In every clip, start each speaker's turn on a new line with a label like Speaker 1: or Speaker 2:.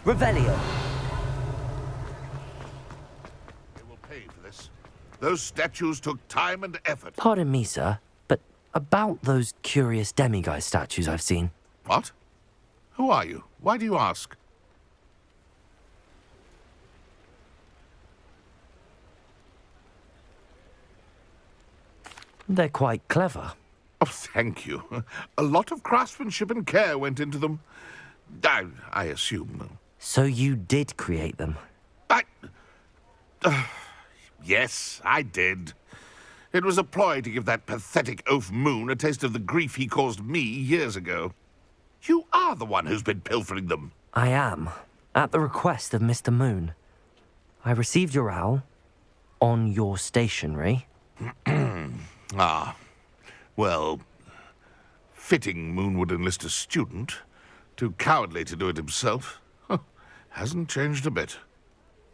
Speaker 1: Revelio.
Speaker 2: They will pay for this. Those statues took time and effort.
Speaker 1: Pardon me, sir, but about those curious demiguise statues I've seen.
Speaker 2: What? Who are you? Why do you ask?
Speaker 1: They're quite clever.
Speaker 2: Oh, thank you. A lot of craftsmanship and care went into them. I assume.
Speaker 1: So you did create them?
Speaker 2: Yes, I did. It was a ploy to give that pathetic oaf Moon a taste of the grief he caused me years ago. You are the one who's been pilfering them.
Speaker 1: I am, at the request of Mr. Moon. I received your owl on your stationery.
Speaker 2: Ah, well, fitting Moon would enlist a student. Too cowardly to do it himself. Hasn't changed a bit.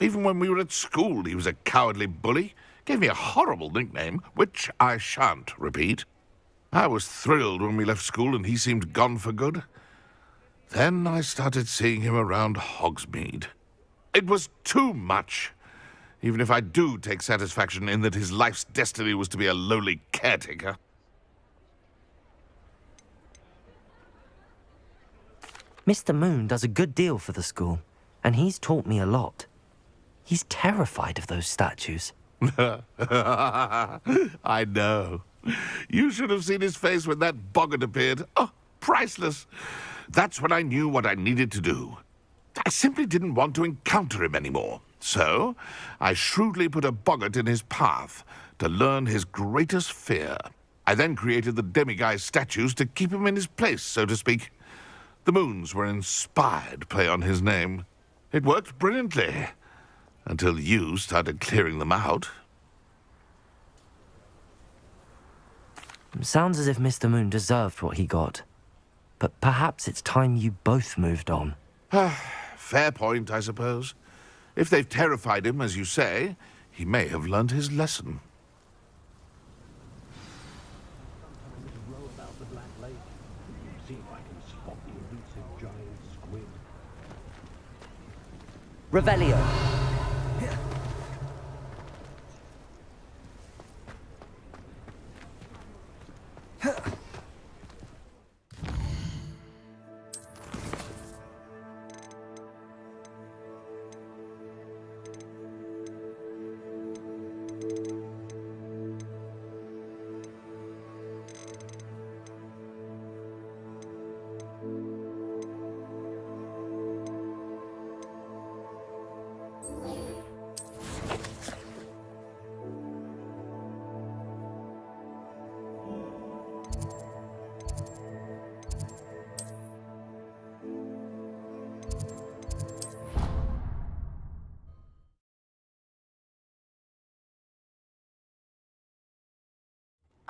Speaker 2: Even when we were at school, he was a cowardly bully. Gave me a horrible nickname, which I shan't repeat. I was thrilled when we left school and he seemed gone for good. Then I started seeing him around Hogsmeade. It was too much. Even if I do take satisfaction in that his life's destiny was to be a lowly caretaker.
Speaker 1: Mr. Moon does a good deal for the school, and he's taught me a lot. He's terrified of those statues.
Speaker 2: I know. You should have seen his face when that boggart appeared. Oh, priceless. That's when I knew what I needed to do. I simply didn't want to encounter him anymore. So, I shrewdly put a boggart in his path to learn his greatest fear. I then created the demiguise statues to keep him in his place, so to speak. The moons were an inspired play on his name. It worked brilliantly, until you started clearing them out.
Speaker 1: Sounds as if Mr. Moon deserved what he got. But perhaps it's time you both moved on.
Speaker 2: Fair point, I suppose. If they've terrified him, as you say, he may have learned his lesson.
Speaker 1: Revelio.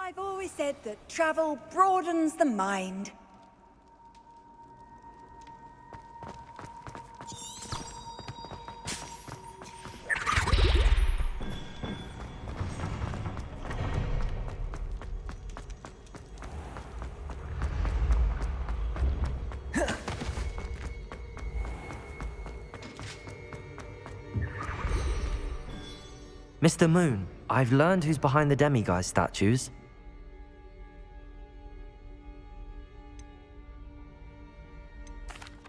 Speaker 3: I've always said that travel broadens the mind.
Speaker 1: Mr. Moon, I've learned who's behind the demiguise statues.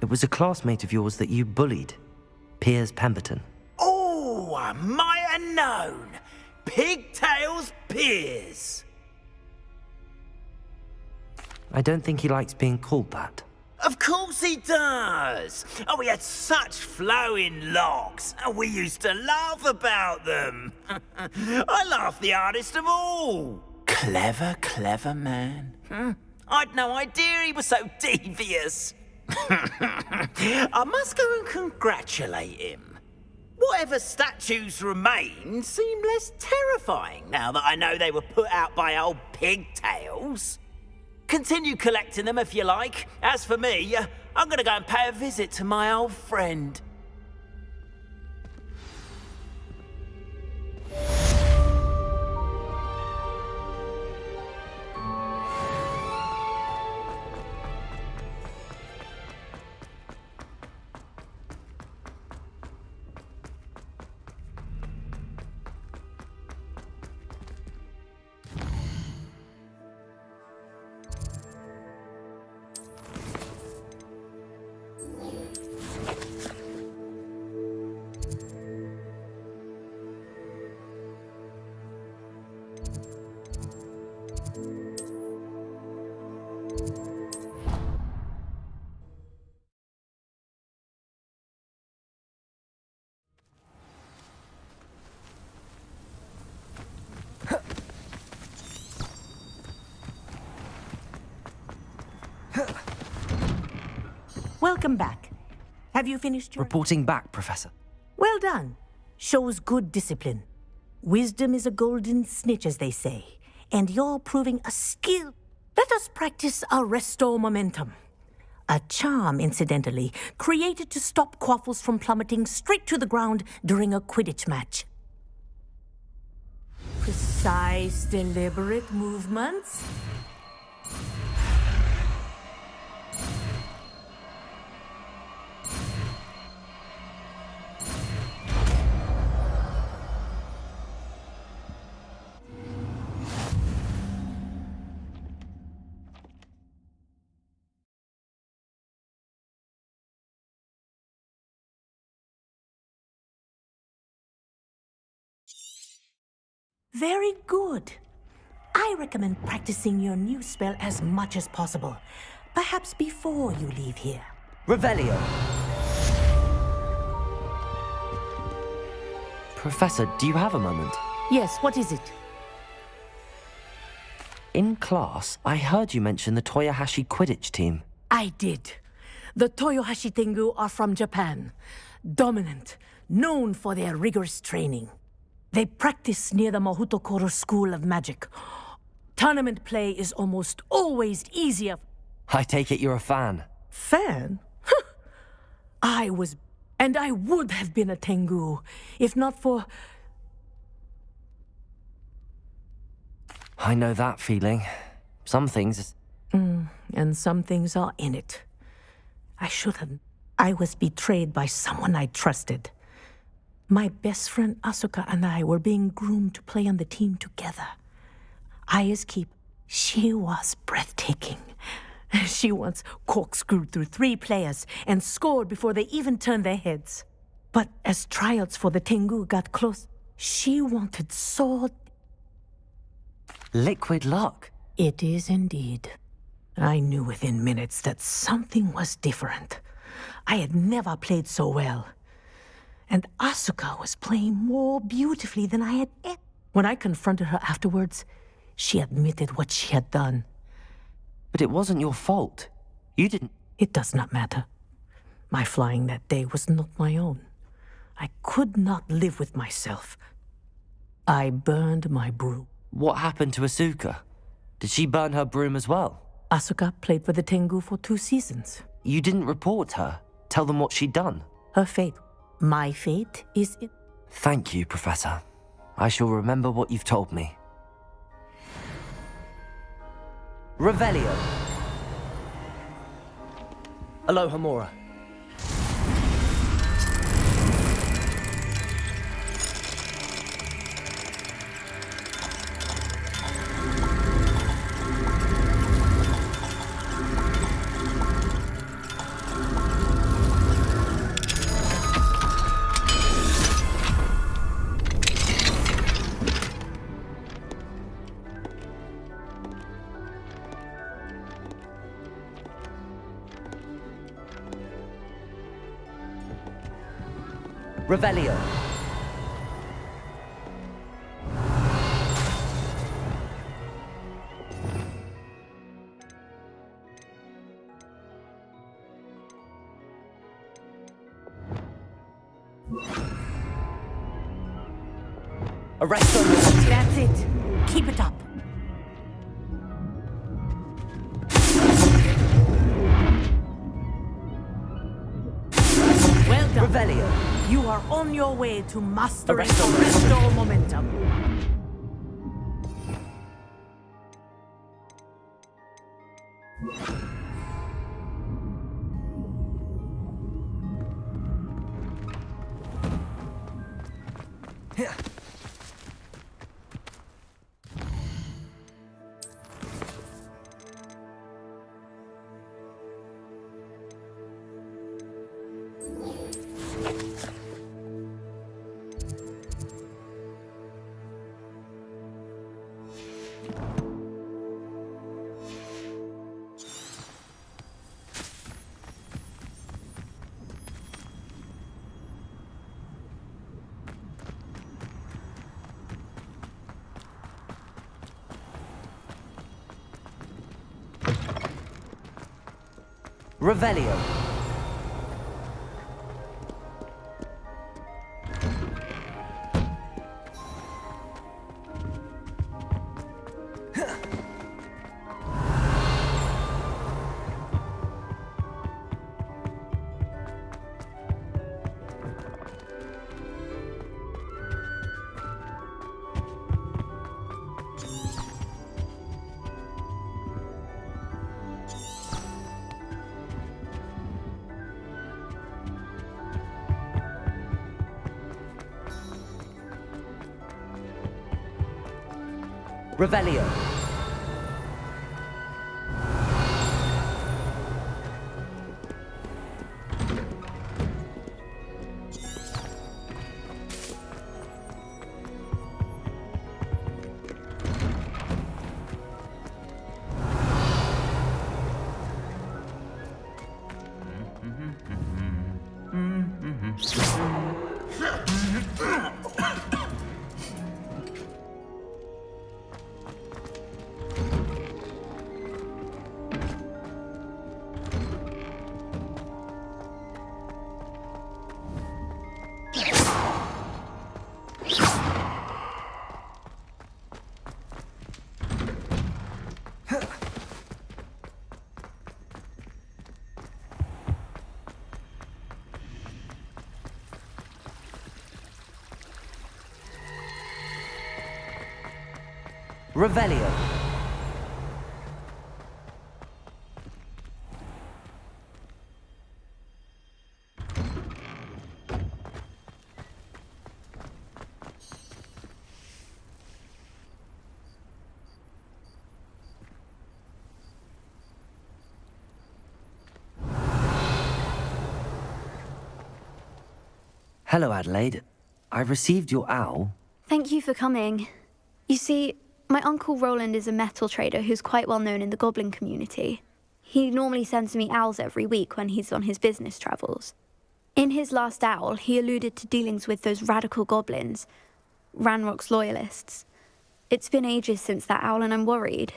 Speaker 1: It was a classmate of yours that you bullied, Piers Pemberton.
Speaker 4: Oh, I might have known. Pigtails Piers.
Speaker 1: I don't think he likes being called that.
Speaker 4: Of course he does. Oh, we had such flowing locks, and we used to laugh about them. I laughed the hardest of all. Clever, clever man. I'd no idea he was so devious. I must go and congratulate him. Whatever statues remain seem less terrifying now that I know they were put out by old pigtails. Continue collecting them if you like. As for me, I'm gonna go and pay a visit to my old friend.
Speaker 5: Welcome back. Have you finished your...
Speaker 1: Reporting back, Professor.
Speaker 5: Well done. Shows good discipline. Wisdom is a golden snitch, as they say. And you're proving a skill. Let us practice Arresto Momentum. A charm, incidentally, created to stop quaffles from plummeting straight to the ground during a Quidditch match. Precise, deliberate movements. Very good. I recommend practicing your new spell as much as possible. Perhaps before you leave here.
Speaker 1: Revelio. Professor, do you have a moment?
Speaker 5: Yes, what is it?
Speaker 1: In class, I heard you mention the Toyohashi Quidditch team.
Speaker 5: I did. The Toyohashi Tengu are from Japan. Dominant, known for their rigorous training. They practice near the Mahutokoro School of Magic. Tournament play is almost always easier.
Speaker 1: I take it you're a fan.
Speaker 5: Fan? I was, and I would have been a Tengu, if not for...
Speaker 1: I know that feeling. Some things...
Speaker 5: and some things are in it. I should have... I was betrayed by someone I trusted. My best friend Asuka and I were being groomed to play on the team together. Aya's keep. She was breathtaking. She once corkscrewed through 3 players and scored before they even turned their heads. But as tryouts for the Tengu got close, she wanted so...
Speaker 1: Liquid luck.
Speaker 5: It is indeed. I knew within minutes that something was different. I had never played so well. And Asuka was playing more beautifully than I had ever. When I confronted her afterwards, she admitted what she had done.
Speaker 1: But it wasn't your fault. You didn't...
Speaker 5: It does not matter. My flying that day was not my own. I could not live with myself. I burned my broom.
Speaker 1: What happened to Asuka? Did she burn her broom as well?
Speaker 5: Asuka played for the Tengu for 2 seasons.
Speaker 1: You didn't report her? Tell them what she'd done?
Speaker 5: Her fate. My fate is it.
Speaker 1: Thank you, Professor. I shall remember what you've told me. Revelio. Aloha Mora. Revelio. Arrest on the...
Speaker 5: That's it. Keep it up. Well done.
Speaker 1: Revelio.
Speaker 5: You are on your way to mastering Arresto Momentum.
Speaker 1: Here. Revelio. Revelio. Revelio. Hello, Adelaide. I received your owl.
Speaker 6: Thank you for coming. You see, my Uncle Roland is a metal trader who's quite well known in the goblin community. He normally sends me owls every week when he's on his business travels. In his last owl, he alluded to dealings with those radical goblins, Ranrock's loyalists. It's been ages since that owl and I'm worried.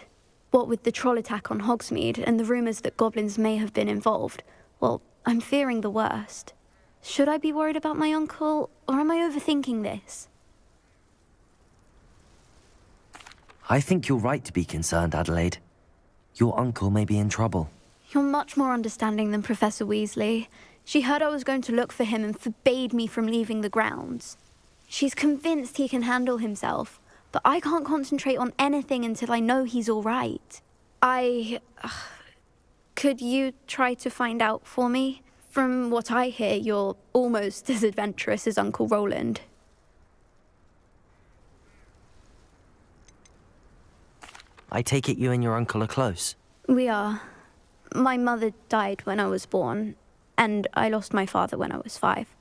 Speaker 6: What with the troll attack on Hogsmeade and the rumours that goblins may have been involved, well, I'm fearing the worst. Should I be worried about my uncle, or am I overthinking this?
Speaker 1: I think you're right to be concerned, Adelaide. Your uncle may be in trouble.
Speaker 6: You're much more understanding than Professor Weasley. She heard I was going to look for him and forbade me from leaving the grounds. She's convinced he can handle himself, but I can't concentrate on anything until I know he's all right. Could you try to find out for me? From what I hear, you're almost as adventurous as Uncle Roland.
Speaker 1: I take it you and your uncle are close?
Speaker 6: We are. My mother died when I was born, and I lost my father when I was 5.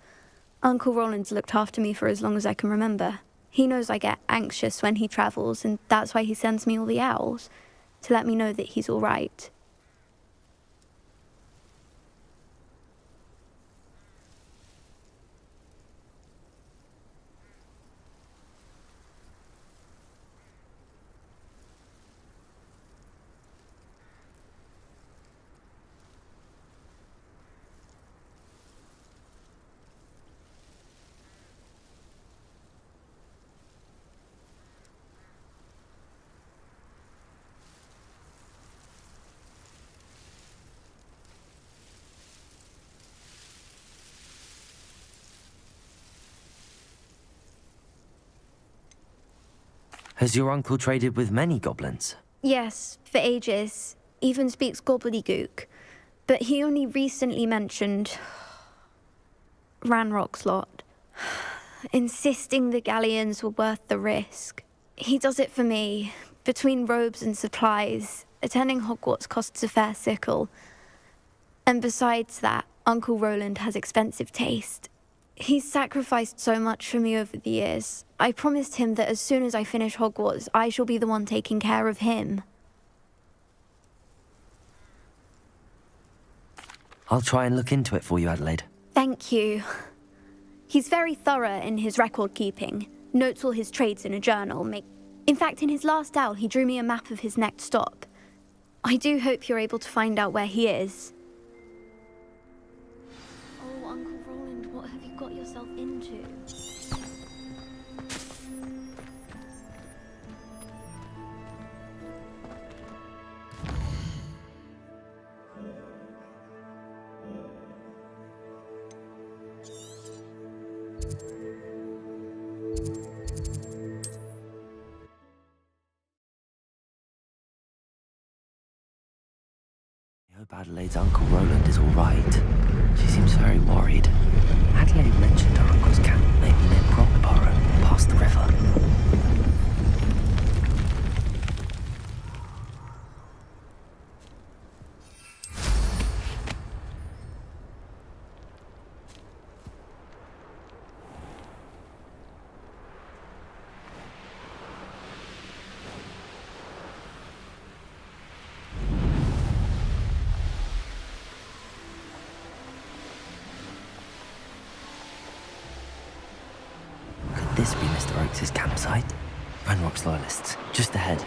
Speaker 6: Uncle Roland's looked after me for as long as I can remember. He knows I get anxious when he travels, and that's why he sends me all the owls, to let me know that he's all right.
Speaker 1: Has your uncle traded with many goblins?
Speaker 6: Yes, for ages. Even speaks gobbledygook. But he only recently mentioned Ranrock's lot, insisting the galleons were worth the risk. He does it for me. Between robes and supplies, attending Hogwarts costs a fair sickle. And besides that, Uncle Roland has expensive taste. He's sacrificed so much for me over the years. I promised him that as soon as I finish Hogwarts, I shall be the one taking care of him.
Speaker 1: I'll try and look into it for you, Adelaide.
Speaker 6: Thank you. He's very thorough in his record keeping. Notes all his trades in a journal. In fact, in his last owl, he drew me a map of his next stop. I do hope you're able to find out where he is. Oh, Uncle Roland, what have you got yourself into?
Speaker 1: I hope Adelaide's Uncle Roland is all right. She seems very worried. Adelaide mentioned her uncle's camp may be near Brockborough, past the river. this be Mr. Oakes' campsite? Ranrock's loyalists, just ahead.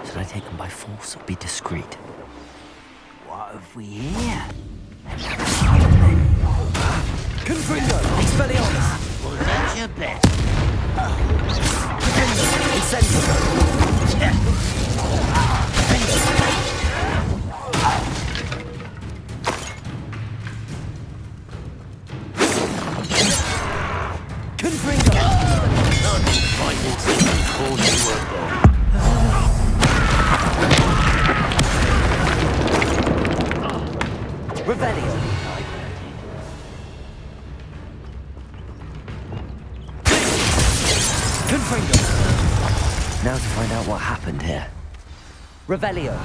Speaker 1: Should I take them by force or be discreet?
Speaker 4: What have we here?
Speaker 1: Confringo! Expelliarmus!
Speaker 4: Well, that's your bet.
Speaker 1: Now to find out what happened here. Revelio.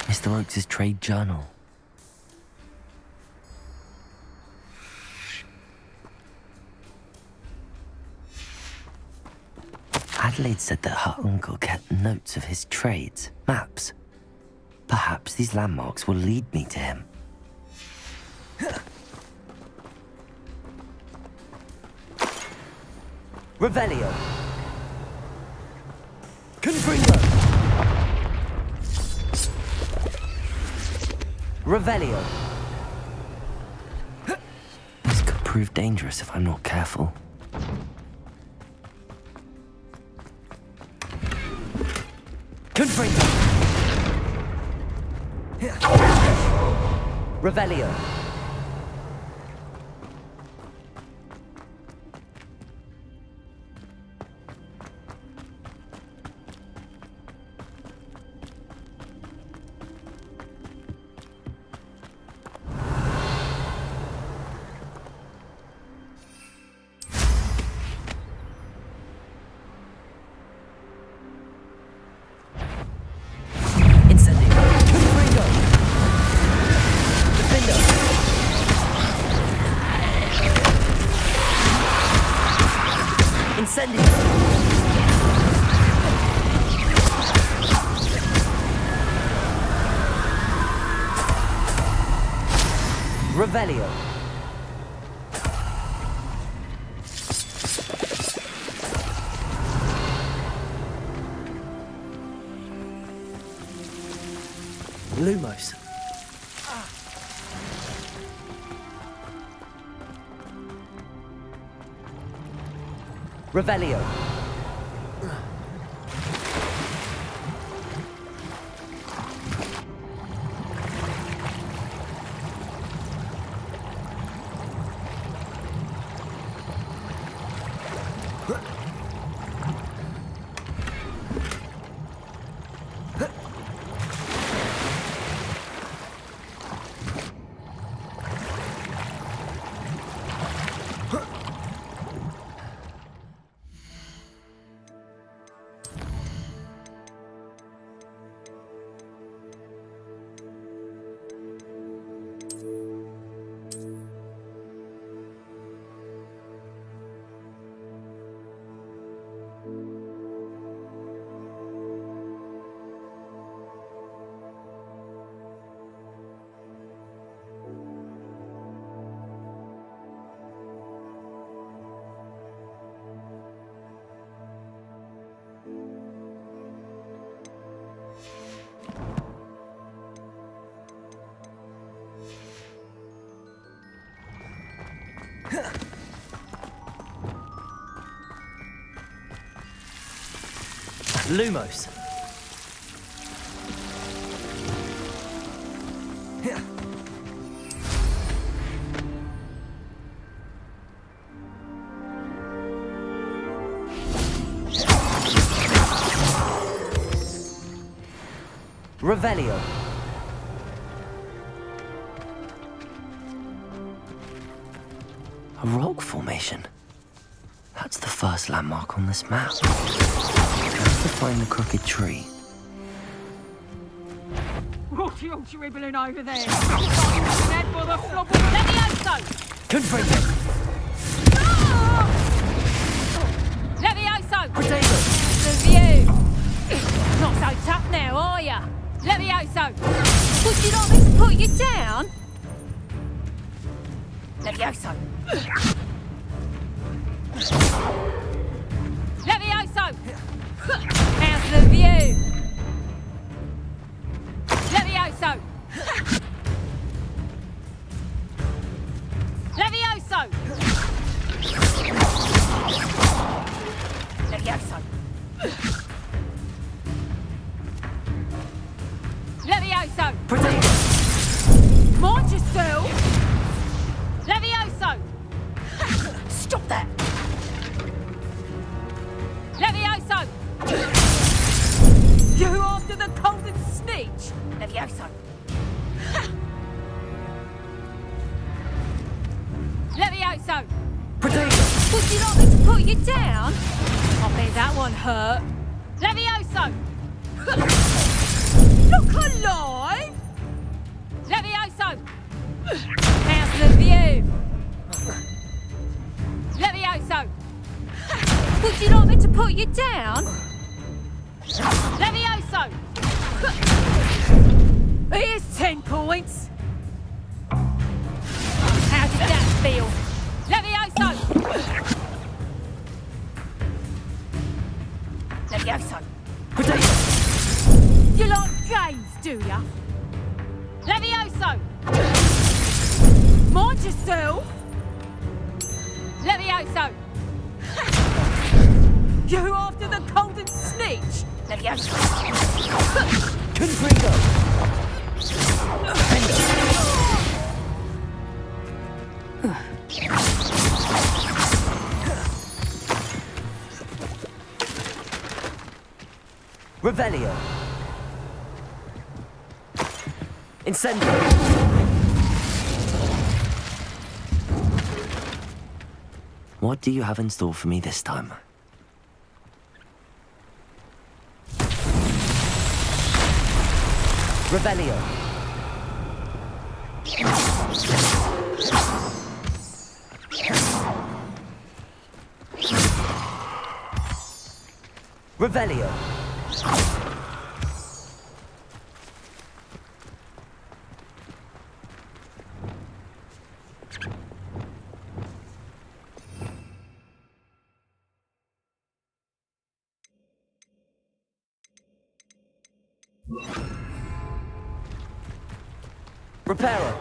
Speaker 1: Mr. Oakes' trade journal. Adelaide said that her uncle kept notes of his trades, maps. Perhaps these landmarks will lead me to him. Revelio. Confringo. Revelio. This could prove dangerous if I'm not careful. Confringo. Revelio. Revelio. Lumos. Revelio. Lumos. Revelio. A rock formation. That's the first landmark on this map. To find the crooked tree.
Speaker 7: What are you dribbling over there? Levioso!
Speaker 1: Confringo!
Speaker 7: Levioso!
Speaker 1: Potato!
Speaker 7: Levioso! Would you like me to put you down? Levioso! Levioso! How's the view? Levioso! Levioso! Levioso! Levioso!
Speaker 1: Potato!
Speaker 7: Mind yourself! Levioso! Stop that! Levioso! You after the cold and snitch? Levioso! Levioso!
Speaker 1: Potato!
Speaker 7: Would you like me to put you down? I bet that one hurt. Levioso! Look alive! Levioso! How's the view? Levioso! Would you like me to put you down? Levioso! Here's 10 points. How did that feel? Levioso! Levioso!
Speaker 1: Potato!
Speaker 7: You like games, do ya? Levioso! Mind yourself! Levioso! You after the cold and snitch? Levioso!
Speaker 1: Confringo! Revelio! Incendio! What do you have in store for me this time? Revelio! Revelio! Reparo!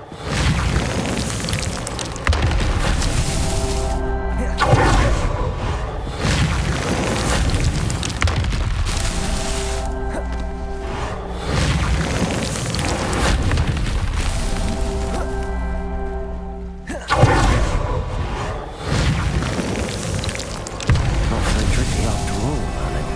Speaker 1: Not so tricky after all, Alan.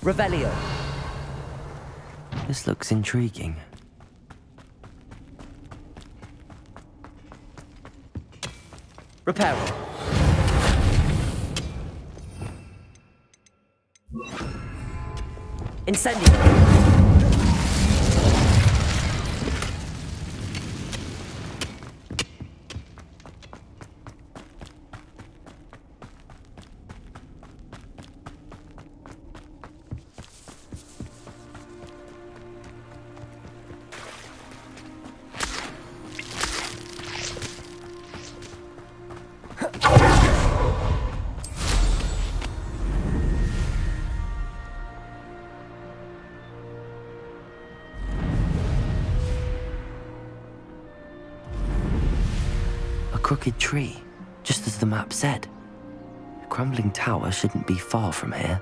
Speaker 1: Revelio. This looks intriguing. Reparo. Incendio. A crooked tree, just as the map said. The crumbling tower shouldn't be far from here.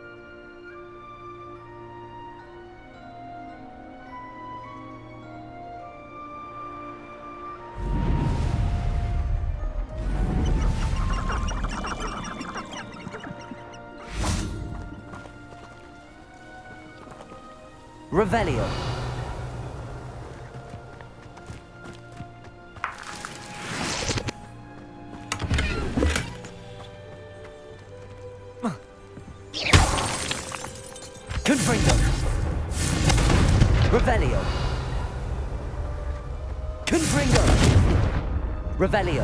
Speaker 1: Revelio. Revelio. Confringo. Revelio.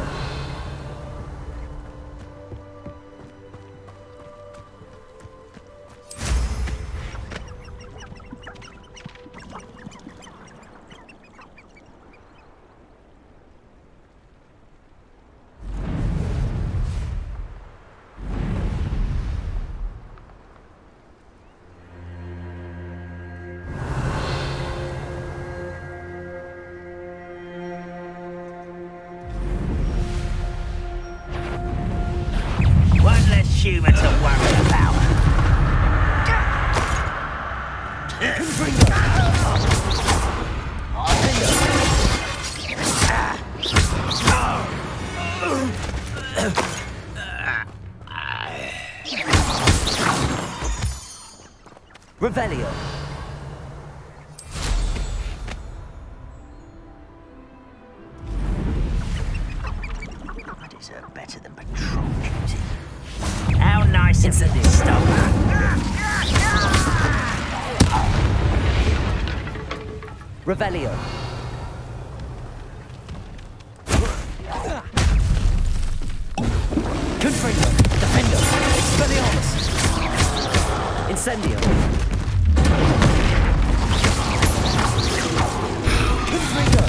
Speaker 4: Human to worry about.
Speaker 1: Revelio.
Speaker 4: I deserve better than patrol duty. How nice of the stuff.
Speaker 1: Revelio. Confringo. Defendo. Expelliarmus. Incendio. Confringo.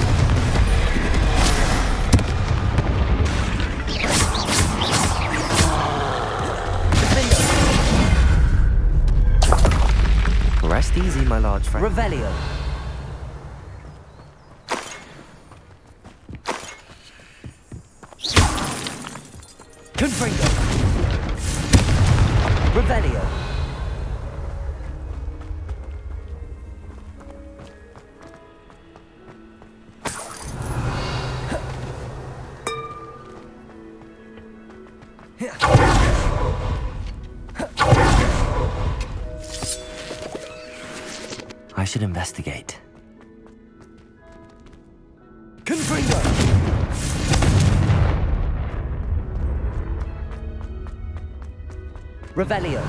Speaker 1: Rest easy, my large friend. Revelio. Confringo. Revelio. I should investigate. Confringo! Revelio.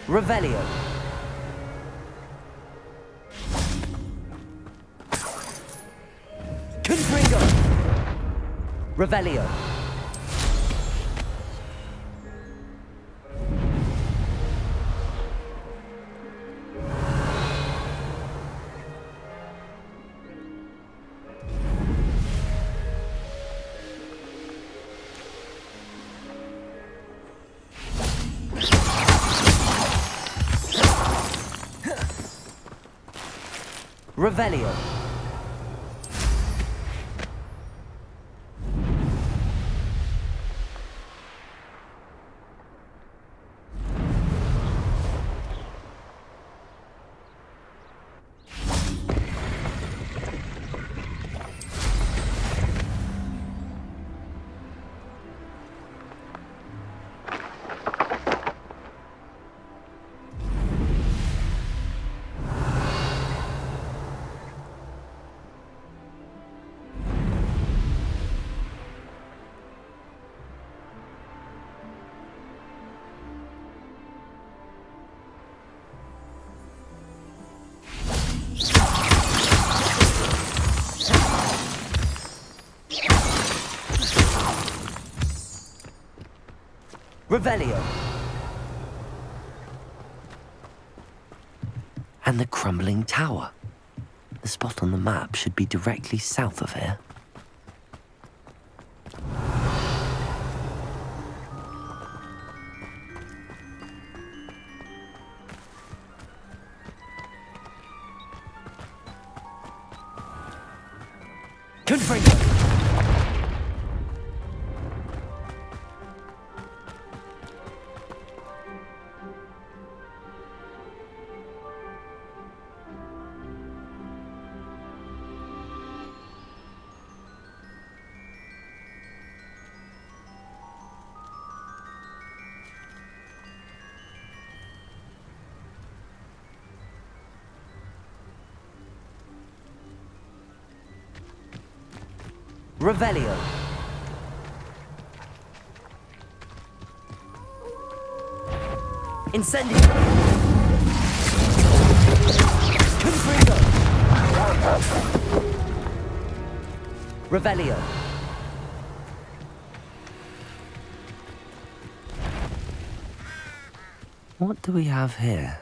Speaker 1: Revelio. Confringo. Revelio. Revelio. Revelio. And the crumbling tower. The spot on the map should be directly south of here. Confringo! Revelio. Incendio. Confringo. Revelio. What do we have here?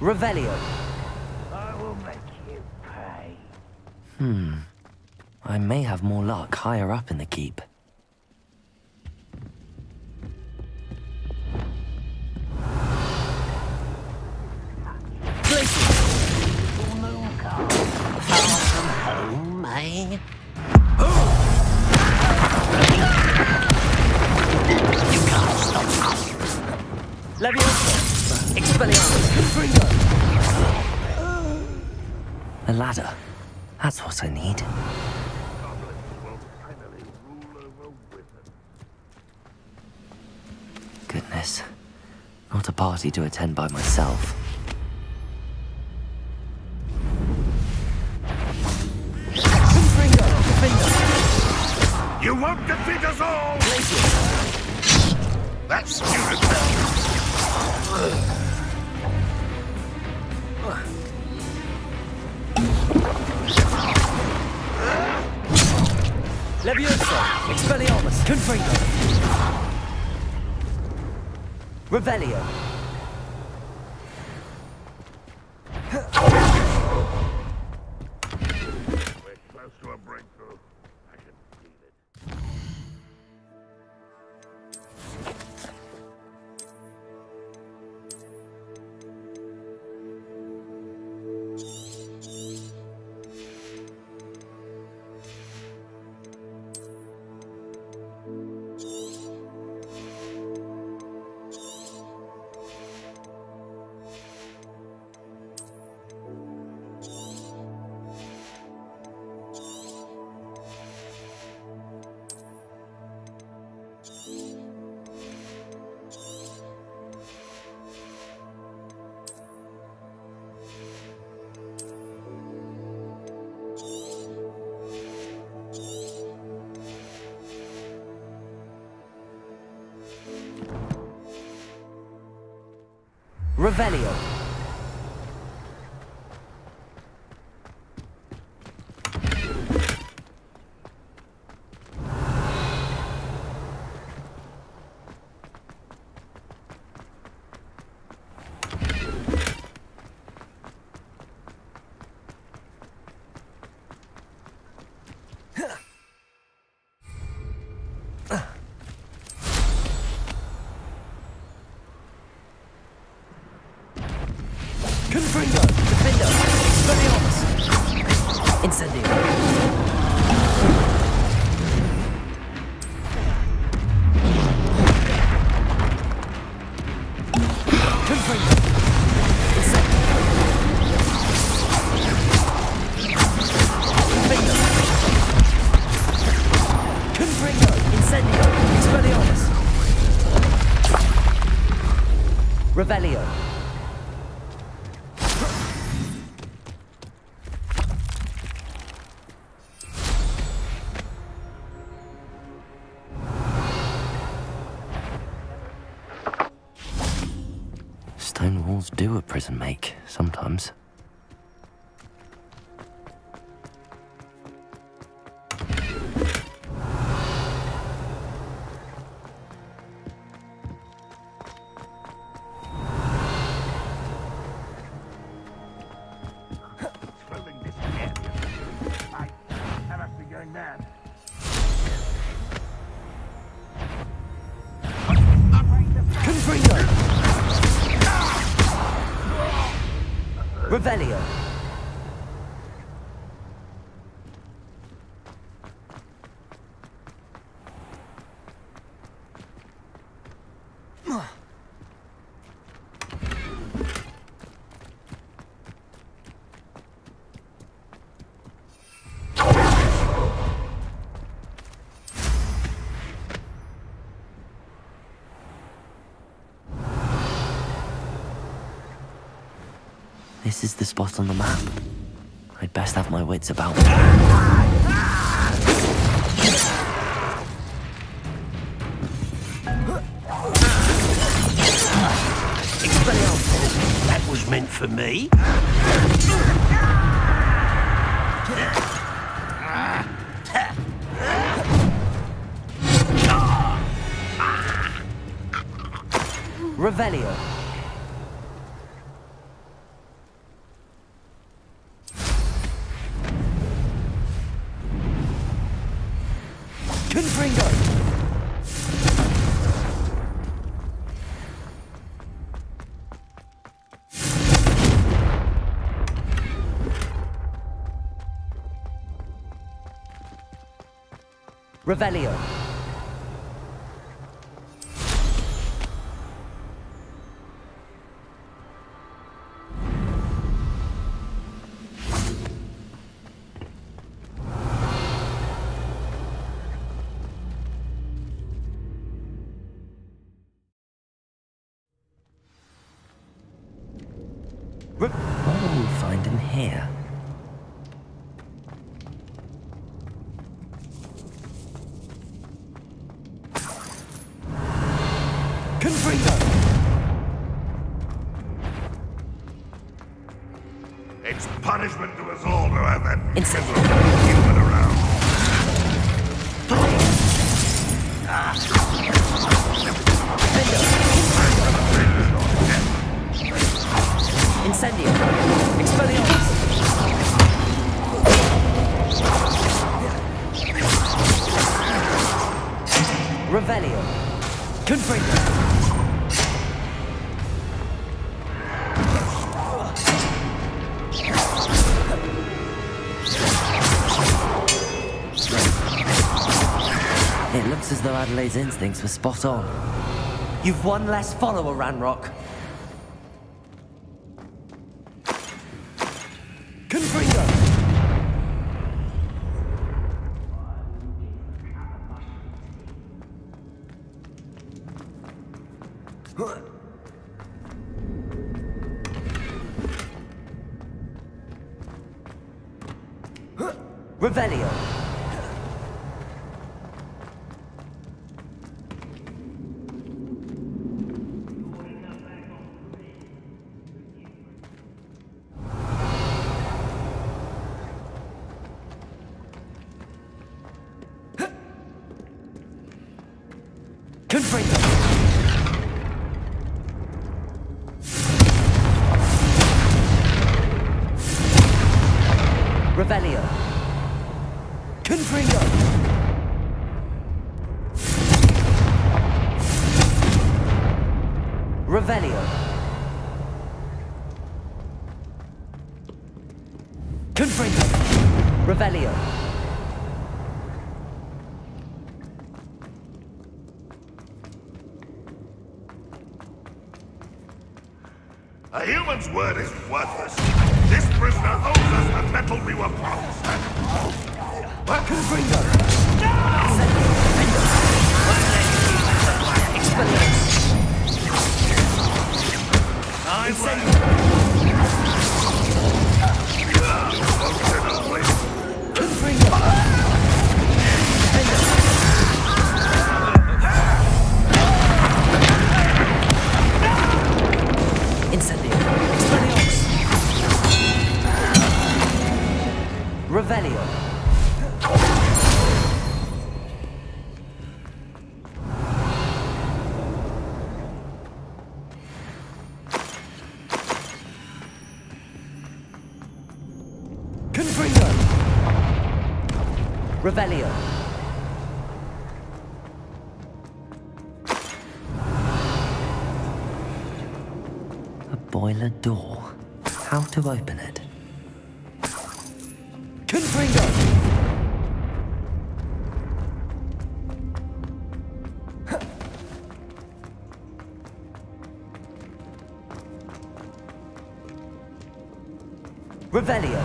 Speaker 1: Revelio.
Speaker 8: I will make you pay.
Speaker 1: I may have more luck higher up in the keep.
Speaker 8: Home, eh? You can't stop us.
Speaker 1: Leviosa! Expelliarmus! Confringo! A ladder. That's what I need. Goodness. Not a party to attend by myself. Confringo! Confringo!
Speaker 2: You won't defeat us all! That's stupid.
Speaker 1: Leviosa! Expelliarmus! Confringo! Revelio!
Speaker 2: We're close to a breakthrough. I can feel it.
Speaker 1: Revelio! Confringo! Defendo! Expelliarmus! Incendio! Confringo! Incendio! Defendo! Confringo! Incendio! Expelliarmus! Revelio! Stone walls do a prison make, sometimes.
Speaker 8: Filling this area. I must be going mad.
Speaker 1: Revelio. This is the spot on the map. I'd best have my wits about me.
Speaker 8: Expelliarmus! That was meant for me.
Speaker 1: Revelio. Confringo. Revelio. What will we find in here? Confringo!
Speaker 2: It's punishment to us all to have that
Speaker 1: Insane.
Speaker 2: human around.
Speaker 1: Incendio! Expelliarmus! Revelio! Confringo! It looks as though Adelaide's instincts were spot on. You've one less follower, Ranrock. Confringo! Revelio! Confringo! Revelio! Confringo! Revelio! Confringo! Revelio!
Speaker 2: A human's word is worthless. This prisoner owes us the metal we were promised.
Speaker 1: Confringo! Revelio. Confringo. Revelio. A boiler door. How to open it? Confringo! Revelio.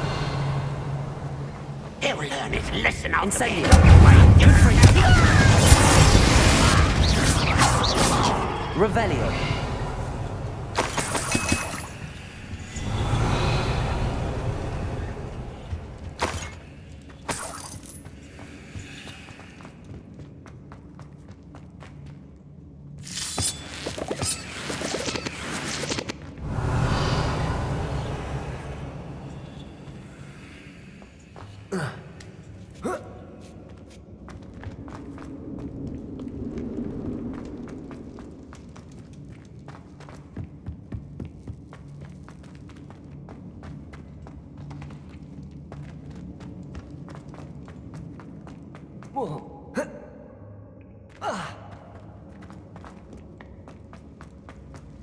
Speaker 8: He'll learn his lesson out
Speaker 1: Incendio. Revelio.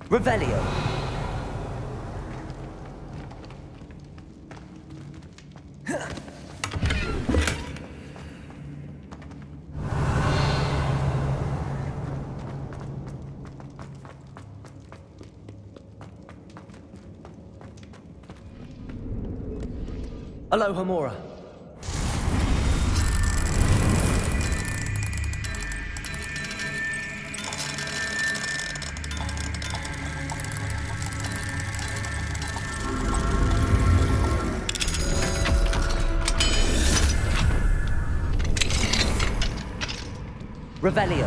Speaker 1: Revelio. Aloha Mora. Revelio.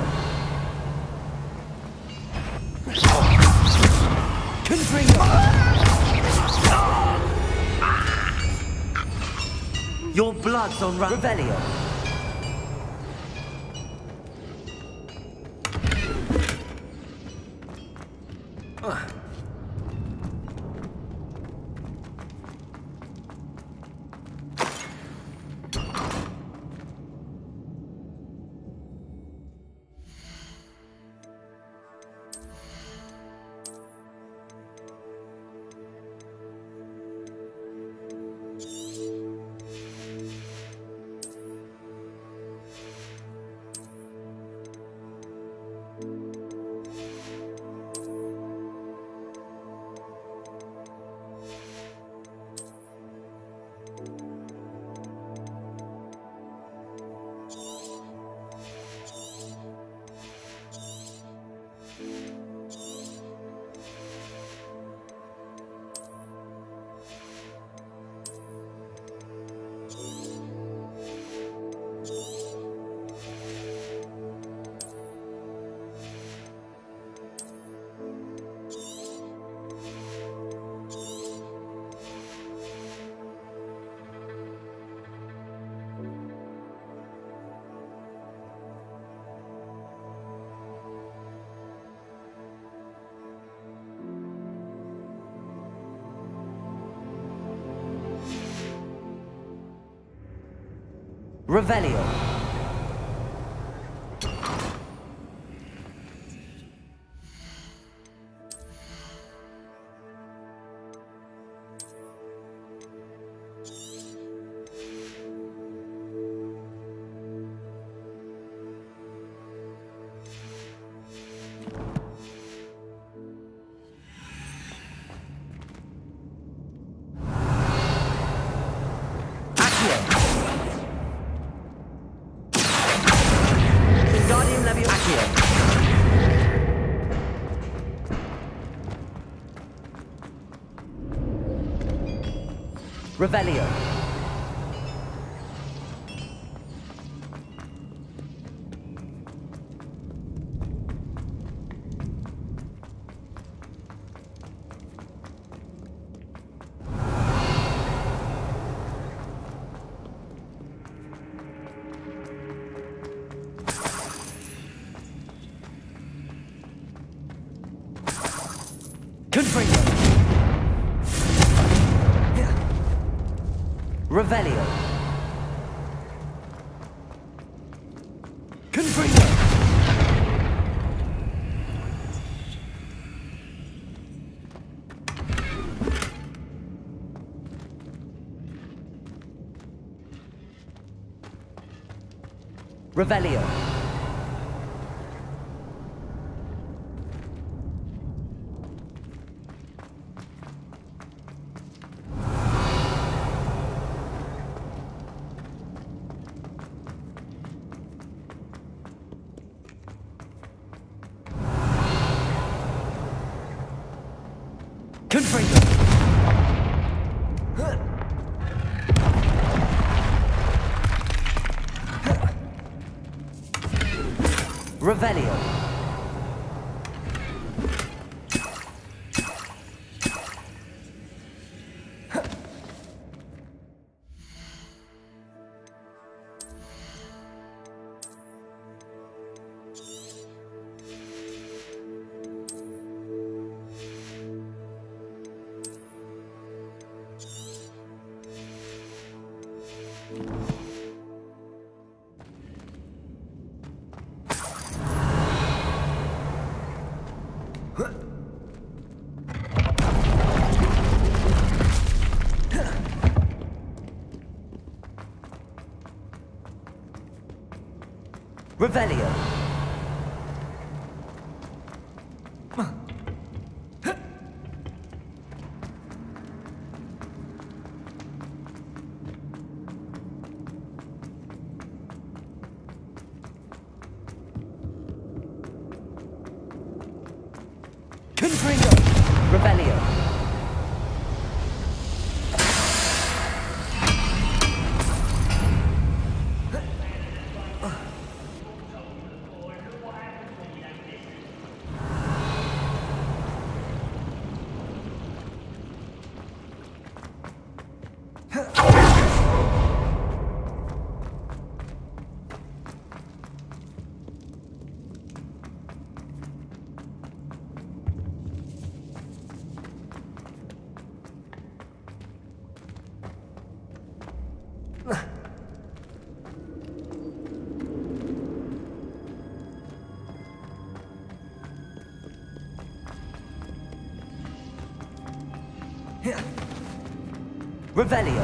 Speaker 1: Confringo. Your blood's on Revelio. Revelio. Revelio. Confringo. Revelio. Confringo. Revelio. Confringo. Revelio. Revelio. Confringo. Revelio. Revelio.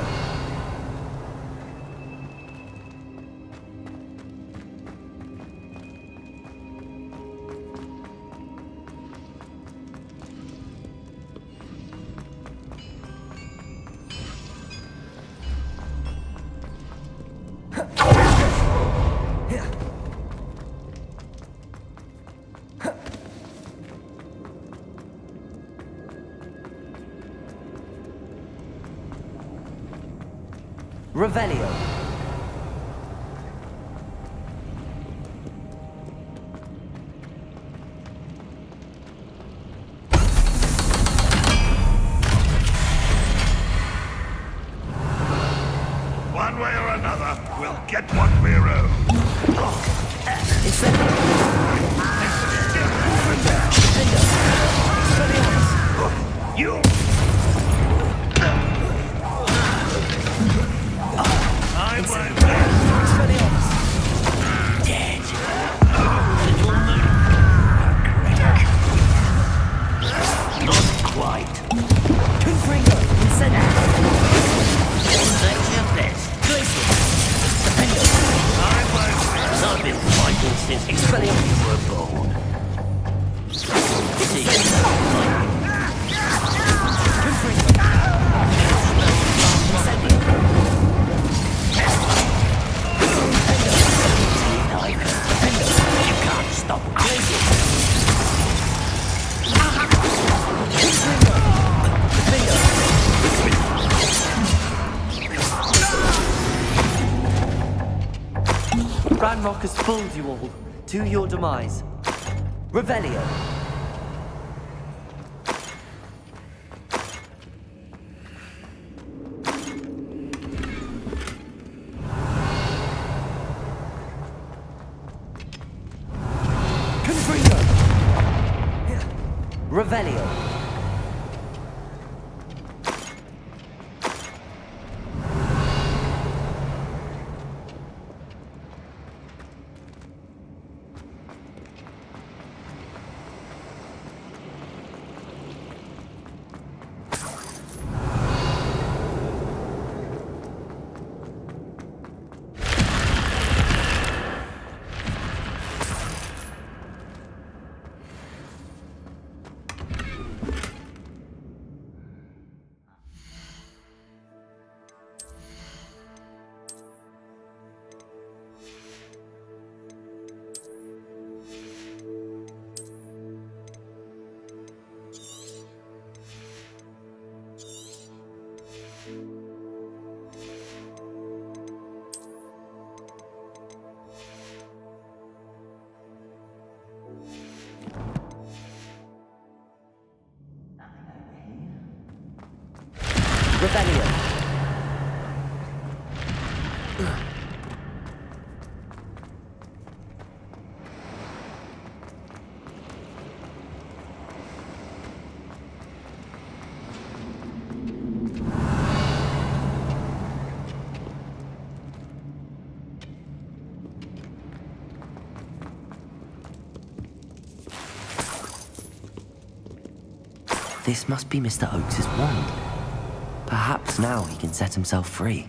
Speaker 1: Revelio.
Speaker 2: One way or another, we'll get what we're owed. You! I won't dead. Not quite.
Speaker 1: Confringo. Incendio.
Speaker 8: That's your best. I've been fighting since you were born. You can't stop crazy.
Speaker 1: Ranrock has fooled you all to your demise. Revelio. Confringo. Revelio. Rebellion. This must be Mr. Oakes' wand. Perhaps now he can set himself free.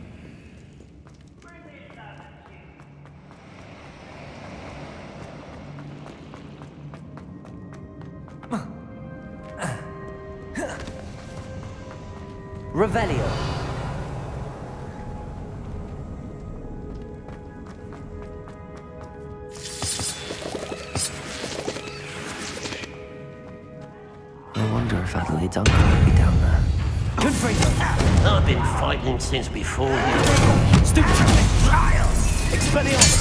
Speaker 1: Revelio. I wonder if Adelaide's uncle will be down there.
Speaker 8: I've been fighting since before you.
Speaker 4: Stupid! Expelliarmus!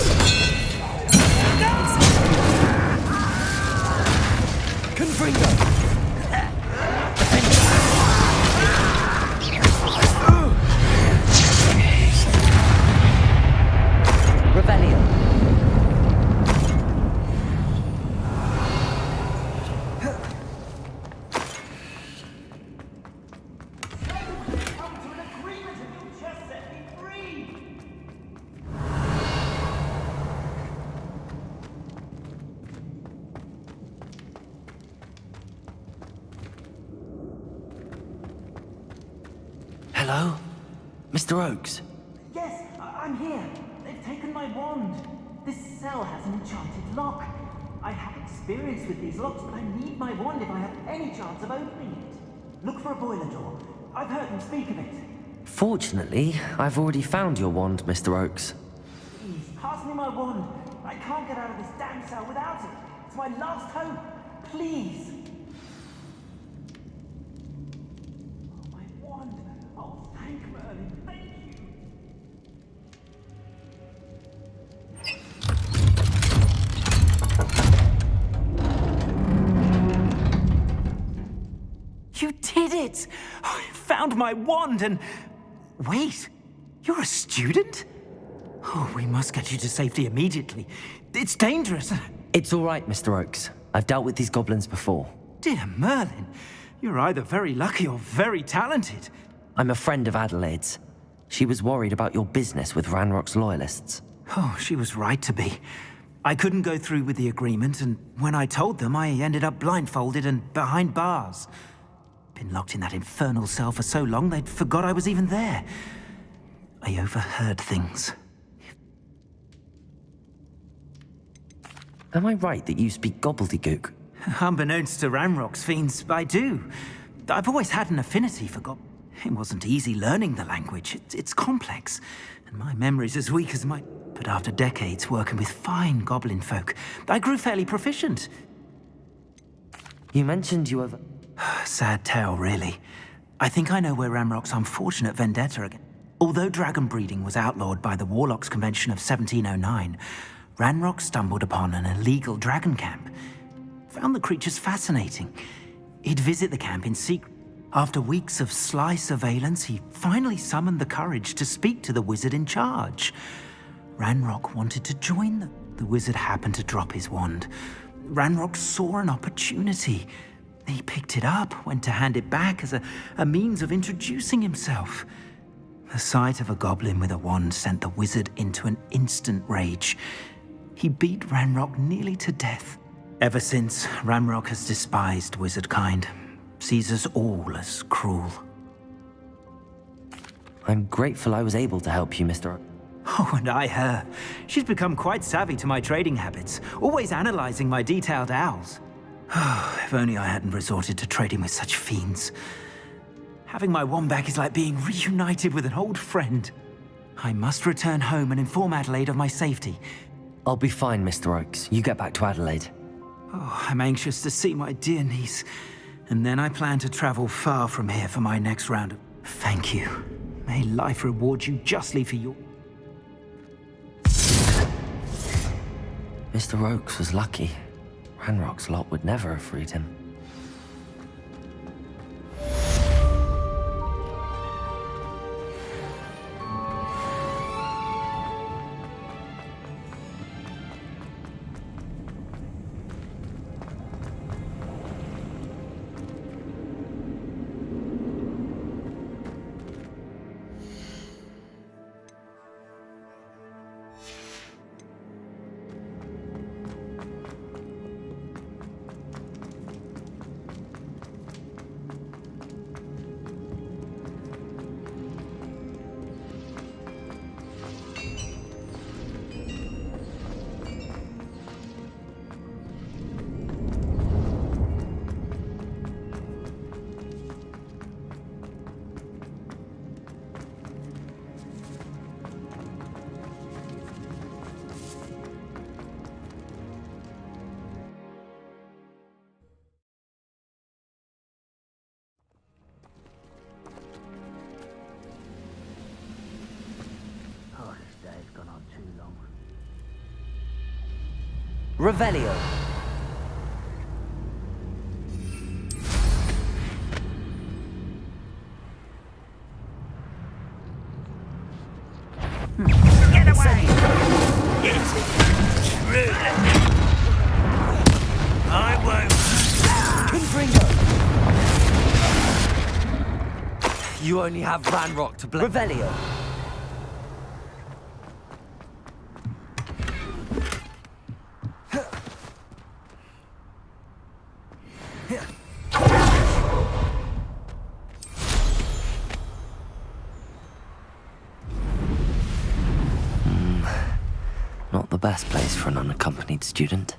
Speaker 4: Confringo!
Speaker 1: Revelio. Hello? Mr. Oakes?
Speaker 9: Yes, I'm here. They've taken my wand. This cell has an enchanted lock. I have experience with these locks, but I need my wand if I have any chance of opening it. Look for a boiler door. I've heard them speak of it.
Speaker 1: Fortunately, I've already found your wand, Mr. Oakes.
Speaker 9: Please, pass me my wand. I can't get out of this damn cell without it. It's my last hope. Please. Oh, my wand. Oh, thank Merlin. Thank you.
Speaker 4: You did it! I found my wand and... Wait, you're a student? Oh, we must get you to safety immediately. It's dangerous.
Speaker 1: It's all right, Mr. Oakes. I've dealt with these goblins before.
Speaker 4: Dear Merlin, you're either very lucky or very talented.
Speaker 1: I'm a friend of Adelaide's. She was worried about your business with Ranrock's loyalists.
Speaker 4: Oh, she was right to be. I couldn't go through with the agreement, and when I told them, I ended up blindfolded and behind bars. Been locked in that infernal cell for so long, they'd forgot I was even there. I overheard things.
Speaker 1: Am I right that you speak gobbledygook?
Speaker 4: Unbeknownst to Ranrock's fiends, I do. I've always had an affinity for It wasn't easy learning the language. It's complex, and my memory's as weak as my... But after decades working with fine goblin folk, I grew fairly proficient.
Speaker 1: You mentioned you have...
Speaker 4: Sad tale, really. I think I know where Ranrock's unfortunate vendetta again. Although dragon breeding was outlawed by the Warlocks Convention of 1709, Ranrock stumbled upon an illegal dragon camp. Found the creatures fascinating. He'd visit the camp in secret. After weeks of sly surveillance, he finally summoned the courage to speak to the wizard in charge. Ranrock wanted to join them. The wizard happened to drop his wand. Ranrock saw an opportunity. He picked it up, went to hand it back as a means of introducing himself. The sight of a goblin with a wand sent the wizard into an instant rage. He beat Ranrock nearly to death. Ever since, Ranrock has despised wizard kind. Sees us all as cruel.
Speaker 1: I'm grateful I was able to help you, Mr.
Speaker 4: Oh, and I her. She's become quite savvy to my trading habits, always analyzing my detailed owls. Oh, if only I hadn't resorted to trading with such fiends. Having my wand back is like being reunited with an old friend. I must return home and inform Adelaide of my safety.
Speaker 1: I'll be fine, Mr. Oakes. You get back to Adelaide.
Speaker 4: Oh, I'm anxious to see my dear niece. And then I plan to travel far from here for my next round of... Thank you. May life reward you justly for your...
Speaker 1: Mr. Oakes was lucky. Ranrock's lot would never have freed him. Revelio.
Speaker 4: Get away! Yes, truly. I won't.
Speaker 1: Confringo. You only have Ranrock to blame. Revelio. Not the best place for an unaccompanied student.